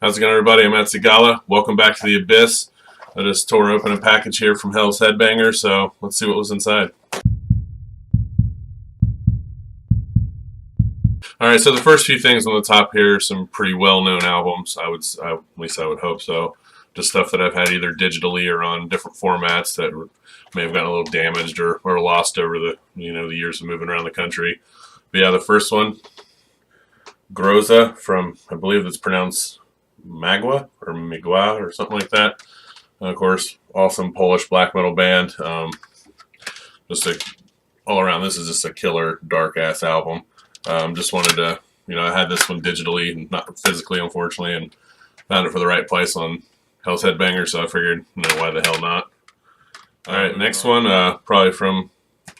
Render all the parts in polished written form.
How's it going, everybody? I'm Azag. Welcome back to the Abyss. I just tore open a package here from Hell's Headbangers, so let's see what was inside. Alright, so the first few things on the top here are some pretty well-known albums. At least I would hope so. Just stuff that I've had either digitally or on different formats that may have gotten a little damaged or lost over the the years of moving around the country. But yeah, the first one, Groza from, I believe it's pronounced Magua or Migua or something like that. And of course, awesome Polish black metal band. All around, this is just a killer dark ass album. Just wanted to, I had this one digitally, not physically, unfortunately, and found it for the right price on Hell's Headbangers, so I figured, why the hell not? All right, next one, probably from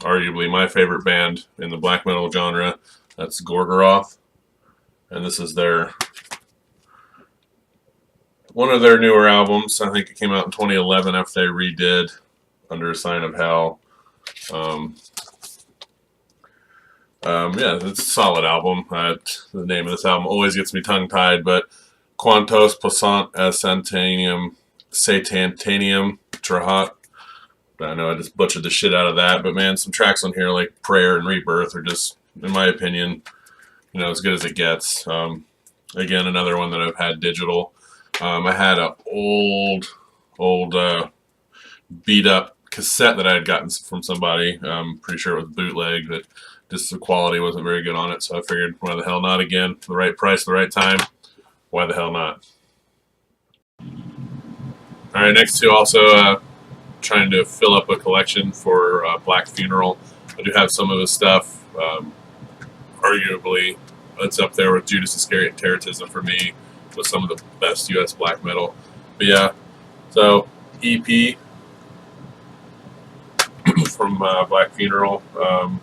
arguably my favorite band in the black metal genre. That's Gorgoroth, and this is one of their newer albums. I think it came out in 2011 after they redid Under a Sign of Hell. Yeah, it's a solid album. The name of this album always gets me tongue-tied, but Quantos Passant as Satanium Trahat. I know I just butchered the shit out of that, but man, some tracks on here like Prayer and Rebirth are just, in my opinion, as good as it gets. Again, another one that I've had digital. I had an old beat-up cassette that I had gotten from somebody. I'm pretty sure it was bootleg, but just the quality wasn't very good on it, so I figured, why the hell not again? For the right price, the right time, why the hell not? Alright, next to also trying to fill up a collection for Black Funeral. I do have some of his stuff. Arguably, it's up there with Judas Iscariot and Terrorism for me, with some of the best U.S. black metal. But yeah, so EP from Black Funeral. I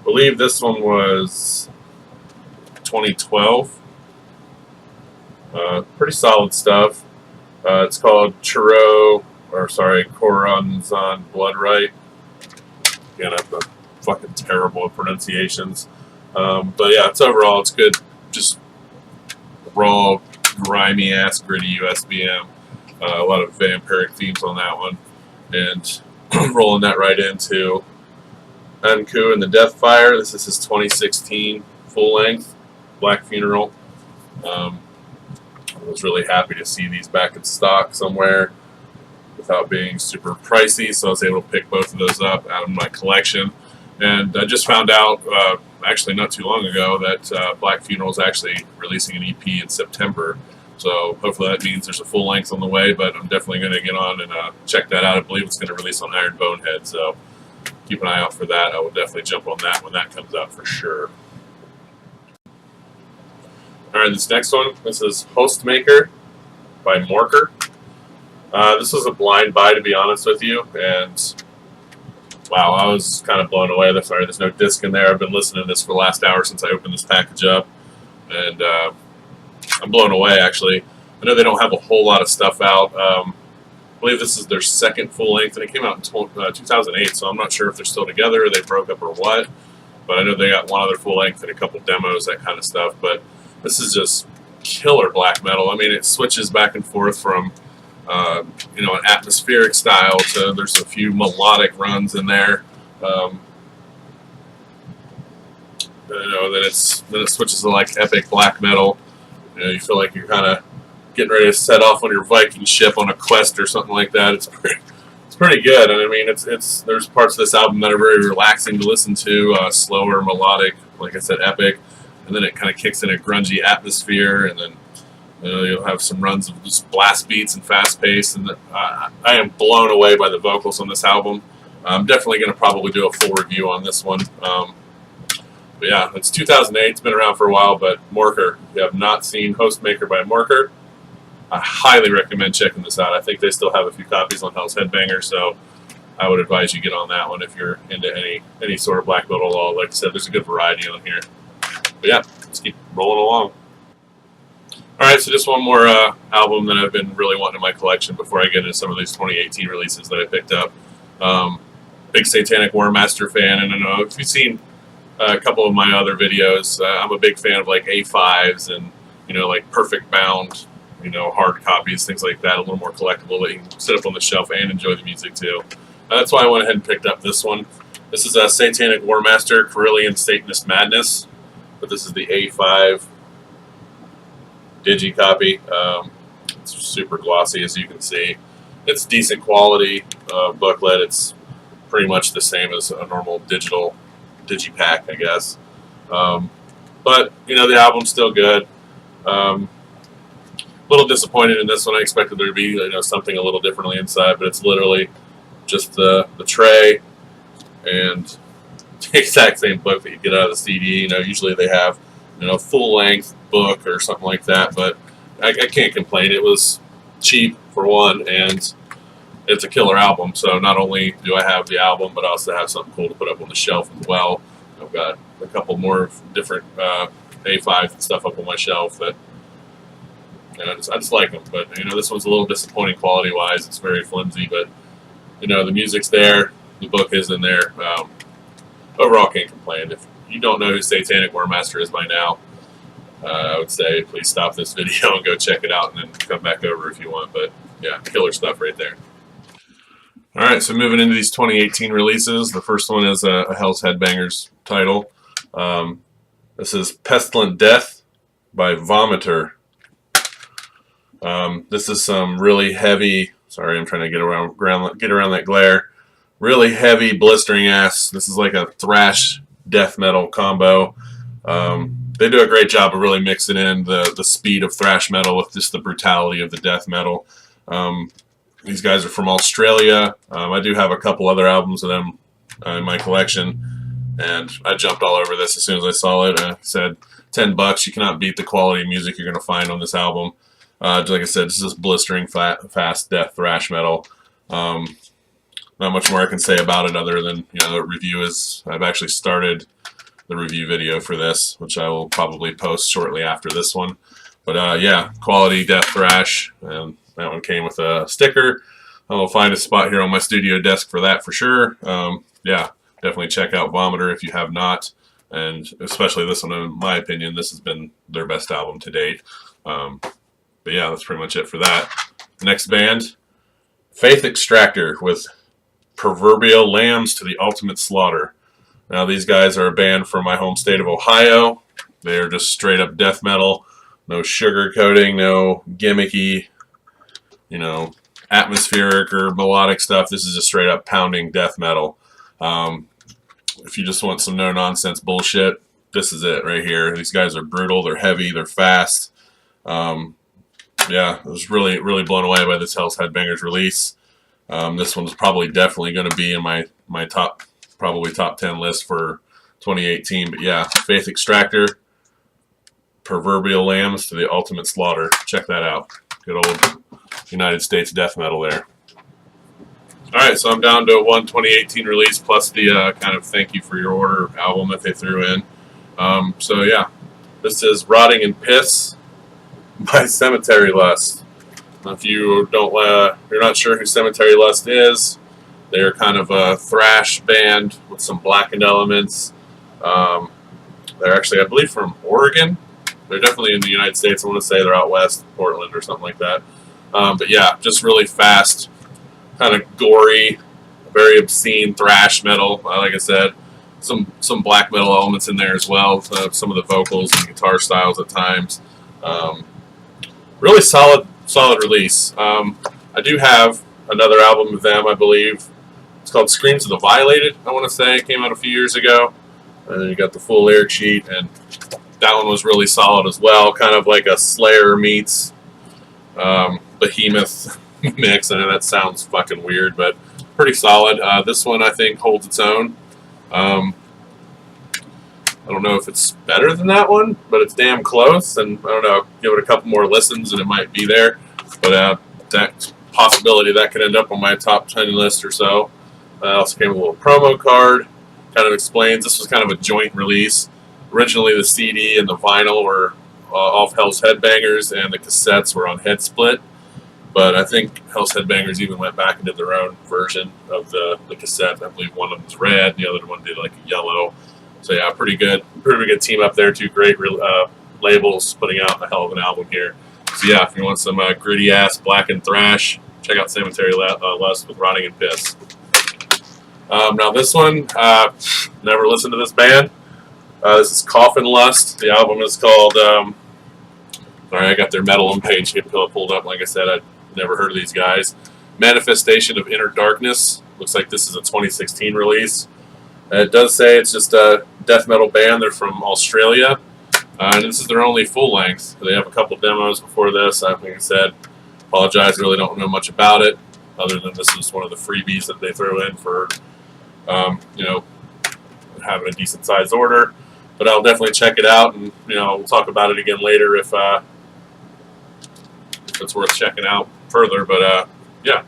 believe this one was 2012. Pretty solid stuff. It's called Coronzon Bloodright. Again, I'm fucking terrible at pronunciations. But yeah, it's good. Just raw, grimy ass, gritty USBM. A lot of vampiric themes on that one, and rolling that right into Anku and the Deathfire. This is his 2016 full length Black Funeral. I was really happy to see these back in stock somewhere without being super pricey, so I was able to pick both of those up out of my collection. And I just found out, actually not too long ago, that Black Funeral is actually releasing an EP in September. So hopefully that means there's a full length on the way, but I'm definitely going to get on and check that out. I believe it's going to release on Iron Bonehead, so keep an eye out for that. I will definitely jump on that when that comes out for sure. Alright, this next one, this is Hostmaker by Morker. This was a blind buy, to be honest with you, and wow, I was kind of blown away. Sorry, there's no disc in there. I've been listening to this for the last hour since I opened this package up, and I'm blown away, actually. I know they don't have a whole lot of stuff out. I believe this is their second full length, and it came out in 2008, so I'm not sure if they're still together or they broke up or what, but I know they got one other full length and a couple demos, that kind of stuff. But this is just killer black metal. I mean, it switches back and forth from an atmospheric style to, there's a few melodic runs in there. Then it switches to like epic black metal. You feel like you're kind of getting ready to set off on your Viking ship on a quest or something like that. It's pretty good. And I mean, there's parts of this album that are very relaxing to listen to, slower, melodic, like I said, epic, and then it kind of kicks in a grungy atmosphere, and then you'll have some runs of just blast beats and fast pace, and I am blown away by the vocals on this album. I'm definitely going to probably do a full review on this one. But yeah, it's 2008. It's been around for a while, but Morker, if you have not seen Hostmaker by Morker, I highly recommend checking this out. I think they still have a few copies on Hell's Headbangers, so I would advise you get on that one if you're into any sort of black metal at all. Like I said, there's a good variety on here. But yeah, let's keep rolling along. Alright, so just one more album that I've been really wanting in my collection before I get into some of these 2018 releases that I picked up. Big Satanic Warmaster fan, and I know if you've seen a couple of my other videos, I'm a big fan of like A5s and you know, like perfect bound, you know, hard copies, things like that, a little more collectible that you can sit up on the shelf and enjoy the music too. That's why I went ahead and picked up this one. This is a Satanic Warmaster Carillion Satanist Madness, but this is the A5 digi copy. It's super glossy, as you can see. It's decent quality booklet. It's pretty much the same as a normal digital digipack, I guess. But you know, the album's still good. A little disappointed in this one. I expected there to be, you know, something a little differently inside, but it's literally just the tray and the exact same book that you get out of the CD. You know, usually they have, you know, full length book or something like that, but I can't complain. It was cheap for one, and it's a killer album. So not only do I have the album, but I also have something cool to put up on the shelf as well. I've got a couple more different A5 and stuff up on my shelf that, you know, I just like them. But you know, this one's a little disappointing quality wise. It's very flimsy, but you know, the music's there, the book is in there. Overall, can't complain. If you don't know who Satanic Warmaster is by now, I would say please stop this video and go check it out, and then come back over if you want. But yeah, killer stuff right there. All right, so moving into these 2018 releases, the first one is a Hell's Headbangers title. This is Pestilent Death by Vomiter. This is some really heavy. Sorry, I'm trying to get around that glare. Really heavy, blistering ass. This is like a thrash death metal combo. They do a great job of really mixing in the speed of thrash metal with just the brutality of the death metal. These guys are from Australia. I do have a couple other albums of them in my collection, and I jumped all over this as soon as I saw it. I said, $10, you cannot beat the quality of music you're going to find on this album. Like I said, this is blistering, fast death thrash metal. Not much more I can say about it other than, you know, the review is, I've actually started the review video for this, which I will probably post shortly after this one. But yeah, quality death thrash, and that one came with a sticker. I'll find a spot here on my studio desk for that for sure. Yeah, definitely check out Vomiter if you have not, and especially this one. In my opinion, this has been their best album to date. But yeah, that's pretty much it for that. Next band, Faith Extractor with Proverbial Lambs to the Ultimate Slaughter. Now these guys are a band from my home state of Ohio. They are just straight up death metal. No sugar coating, no gimmicky, you know, atmospheric or melodic stuff. This is just straight up pounding death metal. If you just want some no-nonsense bullshit, this is it right here. These guys are brutal, they're heavy, they're fast. Yeah, I was really, really blown away by this Hell's Headbangers release. This one's probably definitely going to be in my top 10 list for 2018. But yeah, Faith Extractor, Proverbial Lambs to the Ultimate Slaughter. Check that out. Good old United States death metal there. Alright, so I'm down to one 2018 release plus the kind of thank you for your order album that they threw in. So yeah, this is Rotting in Piss by Cemetery Lust. If you don't, you're not sure who Cemetery Lust is, they're kind of a thrash band with some blackened elements. They're actually, I believe, from Oregon. They're definitely in the United States. I want to say they're out west, Portland or something like that. But yeah, just really fast, kind of gory, very obscene thrash metal. Like I said, some black metal elements in there as well. Some of the vocals and guitar styles at times. Really solid release. I do have another album of them, I believe. It's called Screams of the Violated, I want to say. It came out a few years ago. And then you got the full lyric sheet, and that one was really solid as well. Kind of like a Slayer meets Behemoth mix. I know that sounds fucking weird, but pretty solid. This one, I think, holds its own. I don't know if it's better than that one, but it's damn close, and I don't know, give it a couple more listens and it might be there. But that possibility that could end up on my top 10 list or so. I also came with a little promo card, kind of explains this was kind of a joint release. Originally the CD and the vinyl were off Hell's Headbangers, and the cassettes were on Head Split. But I think Hell's Headbangers even went back and did their own version of the cassette. I believe one of them was red, the other one did like a yellow. So yeah, pretty good team up there. Two great labels, putting out a hell of an album here. So yeah, if you want some gritty ass black and thrash, check out Cemetery Lust with Rotting and Piss. Now this one, never listened to this band. This is Coffin Lust. The album is called. Sorry, I got their metal page pulled up. Like I said, I'd never heard of these guys. Manifestation of Inner Darkness. Looks like this is a 2016 release. It does say it's just a death metal band. They're from Australia. And this is their only full length. They have a couple demos before this. Like I said, apologize, really don't know much about it, other than this is one of the freebies that they throw in for, you know, having a decent sized order. But I'll definitely check it out, and you know, we'll talk about it again later if it's worth checking out further. But yeah.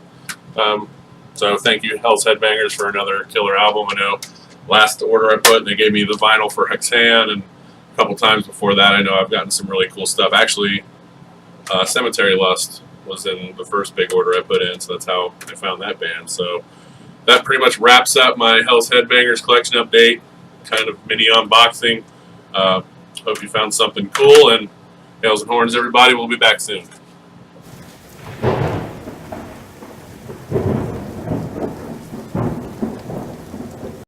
So thank you, Hell's Headbangers, for another killer album. I know last order I put, they gave me the vinyl for Hexan, and a couple times before that, I know I've gotten some really cool stuff. Actually, Cemetery Lust was in the first big order I put in, so that's how I found that band. So that pretty much wraps up my Hell's Headbangers collection update, kind of mini unboxing. Hope you found something cool, and Nails and Horns, everybody. We'll be back soon.